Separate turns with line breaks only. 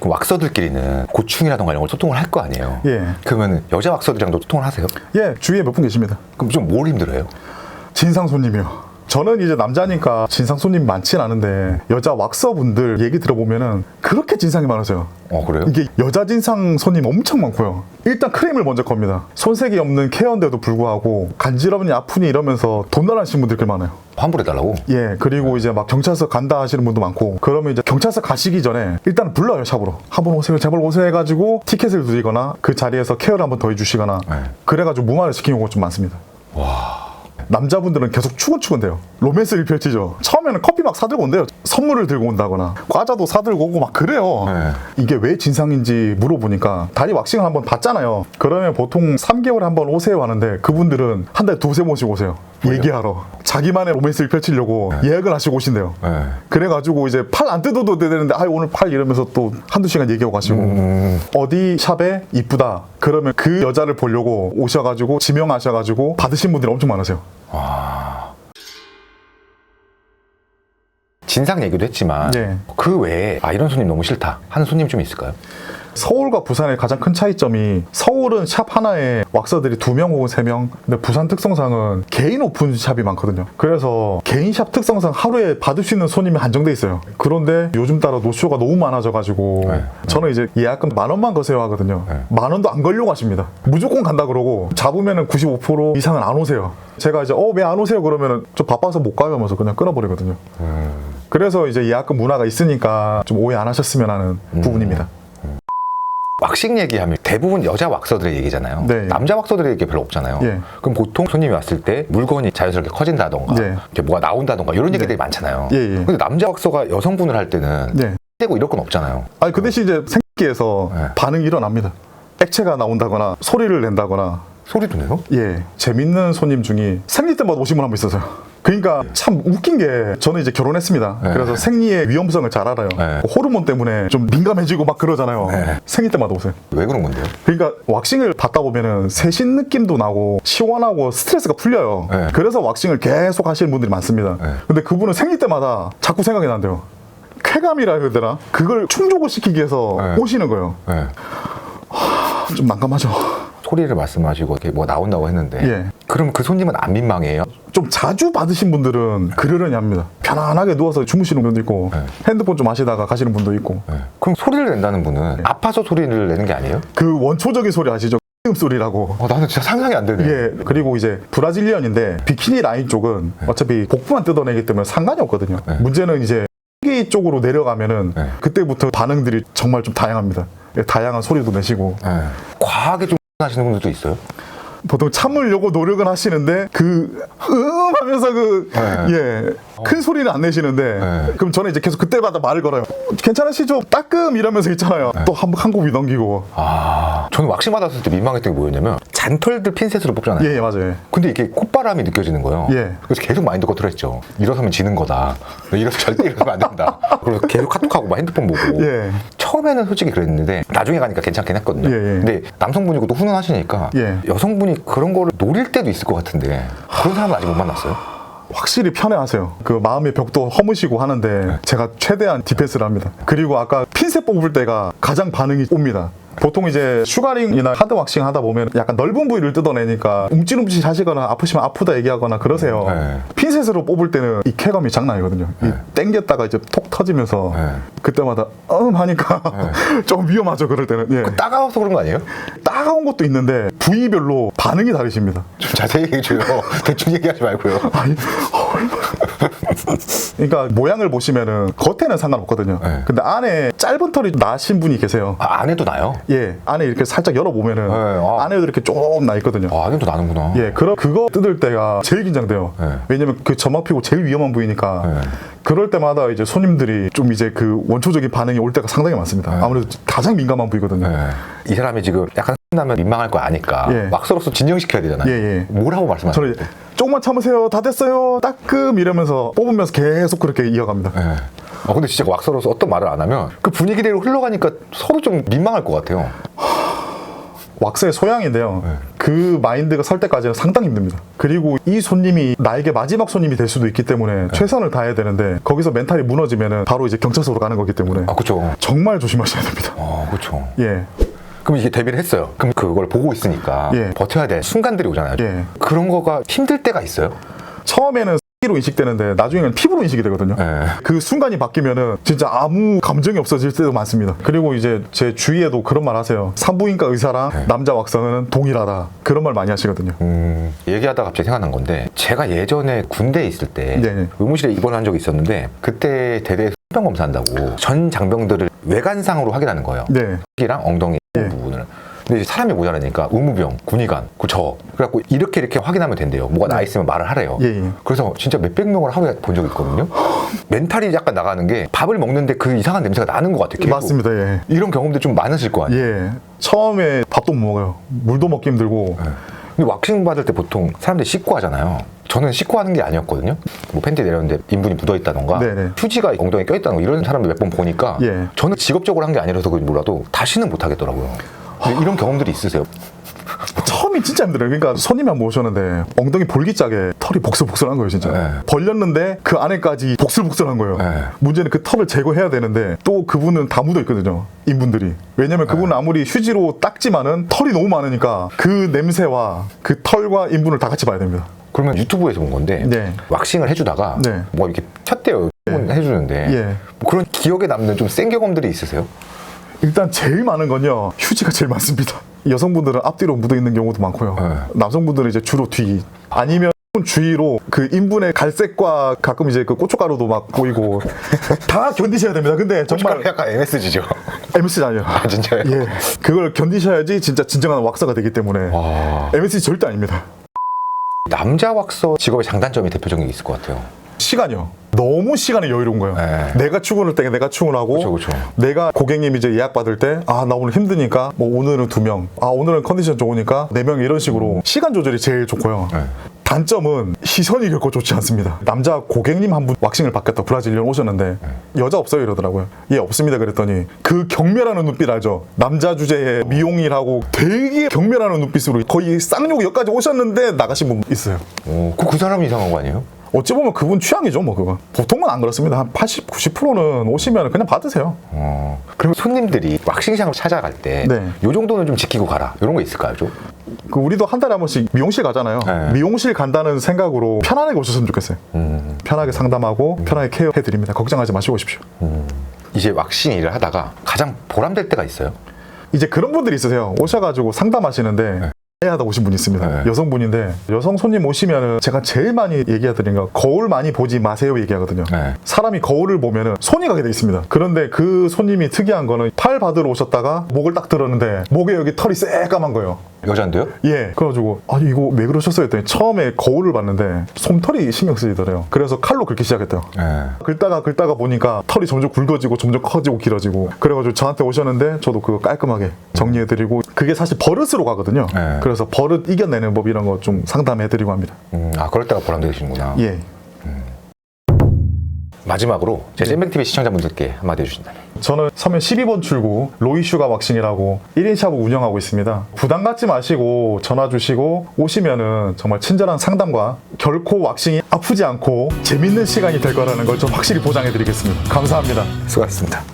그 왁서들끼리는 고충이라던가 이런 걸 소통을 할 거 아니에요.
예.
그러면 여자 왁서들이랑도 소통을 하세요?
예, 주위에 몇 분 계십니다.
그럼 좀 뭘 힘들어요?
진상 손님이요. 저는 이제 남자니까 진상 손님 많진 않은데 여자 왁서분들 얘기 들어보면은 그렇게 진상이 많으세요.
그래요?
이게 여자 진상 손님 엄청 많고요. 일단 크림을 먼저 겁니다. 손색이 없는 케어인데도 불구하고 간지럽니 아프니 이러면서 돈 달라하시는 분들 꽤 많아요.
환불해달라고?
예, 그리고 이제 막 경찰서 간다 하시는 분도 많고, 그러면 이제 경찰서 가시기 전에 일단 불러요, 샵으로. 한번 오세요, 제발 오세요 해가지고 티켓을 드리거나 그 자리에서 케어를 한번 더 해주시거나 그래가지고 무마를 시키는 경우가 좀 많습니다.
와.
남자분들은 계속 추근추근대요. 로맨스를 펼치죠. 처음에는 커피 막 사들고 온대요. 선물을 들고 온다거나 과자도 사들고 오고 막 그래요. 이게 왜 진상인지 물어보니까 다리 왁싱을 한번 받잖아요. 그러면 보통 3개월에 한번 오세요 하는데 그분들은 한 달에 두세 번씩 오세요. 얘기하러. 자기만의 로맨스를 펼치려고 예약을 하시고 오신대요. 그래가지고 이제 팔 안 뜯어도 되는데 오늘 팔 이러면서 또 한두 시간 얘기하고 가시고 어디 샵에 이쁘다 그러면 그 여자를 보려고 오셔가지고 지명하셔가지고 받으신 분들이 엄청 많으세요.
와. 진상 얘기도 했지만
네.
그 외에 이런 손님 너무 싫다 하는 손님 좀 있을까요?
서울과 부산의 가장 큰 차이점이 서울은 샵 하나에 왁서들이 2명 혹은 3명 근데 부산 특성상은 개인 오픈 샵이 많거든요. 그래서 개인 샵 특성상 하루에 받을 수 있는 손님이 한정돼 있어요. 그런데 요즘 따라 노쇼가 너무 많아져가지고 저는 이제 예약금 10,000원만 거세요 하거든요. 10,000원도 안 걸려고 하십니다. 무조건 간다 그러고 잡으면은 95% 이상은 안 오세요. 제가 이제 왜 안 오세요 그러면은 좀 바빠서 못 가요 하면서 그냥 끊어버리거든요. 그래서 이제 예약금 문화가 있으니까 좀 오해 안 하셨으면 하는 부분입니다.
왁싱 얘기하면 대부분 여자 왁서들의 얘기잖아요.
네.
남자 왁서들의 얘기 별로 없잖아요.
예.
그럼 보통 손님이 왔을 때 물건이 자연스럽게 커진다던가 이렇게 뭐가 나온다던가 이런 얘기들이 많잖아요. 근데 남자 왁서가 여성분을 할 때는 되고 이럴 건 없잖아요.
그 대신 이제 생기에서 반응이 일어납니다. 액체가 나온다거나 소리를 낸다거나.
소리도 내요?
예. 재밌는 손님 중에 생리 때마다 오신 분 한 분 있어서요. 그러니까 참 웃긴 게 저는 이제 결혼했습니다. 그래서 생리의 위험성을 잘 알아요. 호르몬 때문에 좀 민감해지고 막 그러잖아요. 생리 때마다 오세요.
왜 그런 건데요?
그러니까 왁싱을 받다 보면은 세신 느낌도 나고 시원하고 스트레스가 풀려요. 그래서 왁싱을 계속 하시는 분들이 많습니다. 근데 그분은 생리 때마다 자꾸 생각이 난대요. 쾌감이라 해야 되나? 그걸 충족을 시키기 위해서 오시는 거예요. 좀 난감하죠.
소리를 말씀하시고 이렇게 뭐 나온다고 했는데 그럼 그 손님은 안 민망해요?
좀 자주 받으신 분들은 그러려니 합니다. 편안하게 누워서 주무시는 분도 있고 핸드폰 좀 하시다가 가시는 분도 있고.
그럼 소리를 낸다는 분은 아파서 소리를 내는 게 아니에요?
그 원초적인 소리 아시죠? 소리라고.
나는 진짜 상상이 안 되네.
그리고 이제 브라질리언인데 비키니 라인 쪽은 어차피 복부만 뜯어내기 때문에 상관이 없거든요. 문제는 이제 기 쪽으로 내려가면은 그때부터 반응들이 정말 좀 다양합니다. 다양한 소리도 내시고.
과하게 좀 하시는 분들도 있어요?
보통 참으려고 노력은 하시는데 하면서 큰 소리는 안 내시는데 그럼 저는 이제 계속 그때마다 말을 걸어요. 괜찮으시죠? 따끔 이러면서 있잖아요. 또 한 곱이 넘기고.
저는 왁싱 받았을 때 민망했던 게 뭐였냐면 잔털들 핀셋으로 뽑잖아요.
맞아요.
근데 이게 콧바람이 느껴지는 거예요. 그래서 계속 마인드 컨트롤 했죠. 일어서면 지는 거다. 절대 일어서면 안 된다. 그래서 계속 카톡하고 막 핸드폰 보고. 처음에는 솔직히 그랬는데 나중에 가니까 괜찮긴 했거든요. 근데 남성분이고 또 훈훈하시니까 여성분이 그런 거를 노릴 때도 있을 것 같은데 그런 사람은 아직 못 만났어요?
확실히 편해하세요. 그 마음의 벽도 허무시고 하는데 제가 최대한 디펜스를 합니다. 그리고 아까 핀셋 뽑을 때가 가장 반응이 옵니다. 보통 이제 슈가링이나 하드 왁싱 하다 보면 약간 넓은 부위를 뜯어내니까 움찔움찔 하시거나 아프시면 아프다 얘기하거나 그러세요. 핀셋으로 뽑을 때는 이 쾌감이 장난 아니거든요. 이 땡겼다가 이제 톡 터지면서 그때마다 하니까 좀 위험하죠. 그럴 때는.
그 따가워서 그런 거 아니에요?
따가운 것도 있는데 부위별로 반응이 다르십니다.
좀 자세히 얘기해줘요. 대충 얘기하지 말고요.
그러니까 모양을 보시면은 겉에는 상관없거든요. 근데 안에 짧은 털이 나신 분이 계세요.
안에도 나요?
안에 이렇게 살짝 열어보면은 안에도 이렇게 좀 나 있거든요.
안에도 나는구나.
그럼 그거 뜯을 때가 제일 긴장돼요. 왜냐면 그 점막 피고 제일 위험한 부위니까. 그럴 때마다 이제 손님들이 좀 이제 그 원초적인 반응이 올 때가 상당히 많습니다. 아무래도 가장 민감한 부위거든요.
이 사람이 지금 약간 나면 민망할 거 아니까 왁서로서 진정시켜야 되잖아요. 뭐라고 말씀하세요?
저는 조금만 참으세요. 다 됐어요. 따끔 이러면서 뽑으면서 계속 그렇게 이어갑니다.
근데 진짜 왁서로서 어떤 말을 안 하면 그 분위기대로 흘러가니까 서로 좀 민망할 것 같아요.
왁스의 소양인데요. 그 마인드가 설 때까지는 상당히 힘듭니다. 그리고 이 손님이 나에게 마지막 손님이 될 수도 있기 때문에 최선을 다해야 되는데 거기서 멘탈이 무너지면은 바로 이제 경찰서로 가는 거기 때문에
그렇죠.
정말 조심하셔야 됩니다.
그렇죠.
예.
그럼 이게 데뷔를 했어요. 그럼 그걸 보고 있으니까
예.
버텨야 될 순간들이 오잖아요.
예.
그런 거가 힘들 때가 있어요?
처음에는 로 인식되는데 나중에는 피부로 인식이 되거든요. 그 순간이 바뀌면은 진짜 아무 감정이 없어질 때도 많습니다. 그리고 이제 제 주위에도 그런 말 하세요. 산부인과 의사랑 남자 왁서는 동일하다. 그런 말 많이 하시거든요.
얘기하다가 갑자기 생각난 건데 제가 예전에 군대에 있을 때
네.
의무실에 입원한 적이 있었는데 그때 대대 소변 검사한다고 전 장병들을 외관상으로 확인하는 거예요.
네.
턱이랑 엉덩이 부분을. 근데 이제 사람이 모자라니까 의무병, 군의관, 그래갖고 이렇게 확인하면 된대요. 뭐가 나 있으면 말을 하래요.
예.
그래서 진짜 몇백 명을 하루에 본 적이 있거든요. 멘탈이 약간 나가는 게 밥을 먹는데 그 이상한 냄새가 나는 것 같아요. 계속.
맞습니다. 예.
이런 경험도 좀 많으실 거 아니에요.
예. 처음에 밥도 못 먹어요. 물도 먹기 힘들고.
근데 왁싱 받을 때 보통 사람들이 씻고 하잖아요. 저는 씻고 하는 게 아니었거든요. 뭐 팬티 내렸는데 인분이 묻어있다던가
네네.
휴지가 엉덩이에 껴있다던가 이런 사람들 몇 번 보니까
예.
저는 직업적으로 한 게 아니라서 그런지 몰라도 다시는 못 하겠더라고요. 근데 이런 경험들이 있으세요?
처음이 진짜 힘들어요. 그러니까 손님이 한 번 오셨는데 엉덩이 볼기짝에 털이 복슬복슬한 거예요, 진짜.
네.
벌렸는데 그 안에까지 복슬복슬한 거예요.
네.
문제는 그 털을 제거해야 되는데 또 그분은 다 묻어 있거든요, 인분들이. 왜냐면 그분은 아무리 휴지로 닦지만은 털이 너무 많으니까 그 냄새와 그 털과 인분을 다 같이 봐야 됩니다.
그러면 유튜브에서 본 건데
네.
왁싱을 해주다가
네.
뭐 이렇게 쳤대요. 해주는데
예.
뭐 그런 기억에 남는 좀 센 경험들이 있으세요?
일단 제일 많은 건요, 휴지가 제일 많습니다. 여성분들은 앞뒤로 묻어 있는 경우도 많고요. 남성분들은 이제 주로 뒤, 아니면 주위로 그 인분의 갈색과 가끔 이제 그 고춧가루도 막 보이고 다 견디셔야 됩니다. 근데 정말
약간 MSG죠.
MSG 아니에요.
아 진짜요?
예, 그걸 견디셔야지 진짜 진정한 왁서가 되기 때문에 MSG 절대 아닙니다.
남자 왁서 직업의 장단점이 대표적인 게 있을 것 같아요.
시간이요. 너무 시간이 여유로운 거예요. 내가 출근할 때 내가 출근하고,
그쵸.
내가 고객님 이제 예약 받을 때, 나 오늘 힘드니까, 뭐 오늘은 2명, 오늘은 컨디션 좋으니까 4명 이런 식으로 시간 조절이 제일 좋고요. 단점은 시선이 결코 좋지 않습니다. 남자 고객님 한 분 왁싱을 받겠다 브라질리언 오셨는데 여자 없어요 이러더라고요. 예, 없습니다 그랬더니 그 경멸하는 눈빛 알죠? 남자 주제에 미용이라고 되게 경멸하는 눈빛으로 거의 쌍욕역까지 오셨는데 나가신 분 있어요.
그 사람이 이상한 거 아니에요?
어찌 보면 그분 취향이죠, 뭐 그건. 보통은 안 그렇습니다. 한 80, 90%는 오시면 그냥 받으세요.
그럼 손님들이 왁싱샵을 찾아갈 때 이 정도는 좀 지키고 가라 이런 거 있을까요, 좀?
우리도 한 달에 한 번씩 미용실 가잖아요. 미용실 간다는 생각으로 편안하게 오셨으면 좋겠어요. 편하게 상담하고 편하게 케어해드립니다. 걱정하지 마시고 오십시오.
이제 왁싱 일을 하다가 가장 보람될 때가 있어요?
이제 그런 분들이 있으세요. 오셔가지고 상담하시는데 하다 오신 분이 있습니다. 여성분인데 여성 손님 오시면은 제가 제일 많이 얘기하드리는 거 거울 많이 보지 마세요 얘기하거든요. 사람이 거울을 보면은 손이 가게 돼 있습니다. 그런데 그 손님이 특이한 거는 팔 받으러 오셨다가 목을 딱 들었는데 목에 여기 털이 새까만 거예요.
여잔데요?
예. 그래가지고 아니 이거 왜 그러셨어요 했더니 처음에 거울을 봤는데 솜털이 신경 쓰이더래요. 그래서 칼로 긁기 시작했대요. 긁다가 보니까 털이 점점 굵어지고 점점 커지고 길어지고 그래가지고 저한테 오셨는데 저도 그거 깔끔하게 정리해드리고 그게 사실 버릇으로 가거든요. 그래서 버릇 이겨내는 법 이런 거 좀 상담해드리고 합니다.
그럴 때가 보람되시는구나.
예.
마지막으로 제 잼뱅TV 시청자분들께 한마디 해주신다면.
저는 서면 12번 출구 로이슈가 왁싱이라고 1인 샵을 운영하고 있습니다. 부담 갖지 마시고 전화 주시고 오시면은 정말 친절한 상담과 결코 왁싱이 아프지 않고 재밌는 시간이 될 거라는 걸 좀 확실히 보장해 드리겠습니다. 감사합니다.
수고하셨습니다.